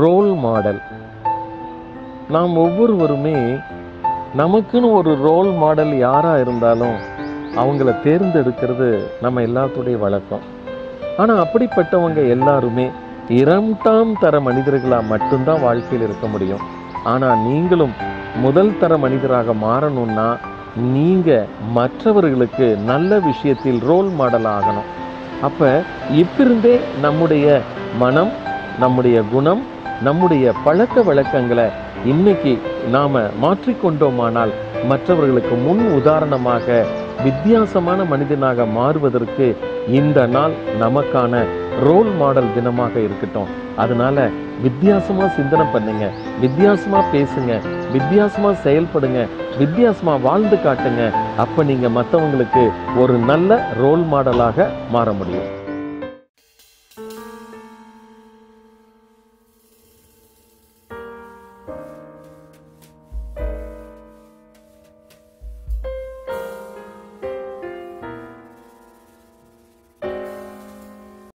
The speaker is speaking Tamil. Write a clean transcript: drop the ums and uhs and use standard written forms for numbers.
Role model. நாம் ஒவ்வொருவருமே நமக்குன்னு ஒரு ரோல் மாடல் யாரா இருந்தாலும் அவங்கள தேர்ந்தெடுக்கிறது நம்ம எல்லாத்துடைய வழக்கம். ஆனா அப்படிப்பட்டவங்க எல்லாருமே 2ஆம் தர மனிதர்களா மட்டும்தான் வாழ்க்கையில் இருக்க முடியும். ஆனா நீங்களும் முதல் தர மனிதராக மாறணும்னா நீங்க மற்றவர்களுக்கு நல்ல விஷயத்தில் ரோல் மாடல் ஆகணும். அப்ப இப்பிருந்தே நம்முடைய மனம், நம்முடைய குணம், நம்முடைய பழக்க வழக்கங்களை இன்னைக்கு நாம மாற்றிக்கொண்டோமானால் மற்றவர்களுக்கு முன் உதாரணமாக வித்தியாசமான மனிதனாக மாறுவதற்கு இந்த நாள் நமக்கான ரோல் மாடல் தினமாக இருக்கட்டும். அதனால வித்தியாசமா சிந்தனை பண்ணுங்க, வித்தியாசமா பேசுங்க, வித்தியாசமா செயல்படுங்க, வித்தியாசமா வாழ்ந்து காட்டுங்க. அப்ப நீங்க மற்றவங்களுக்கு ஒரு நல்ல ரோல் மாடலாக மாற முடியும்.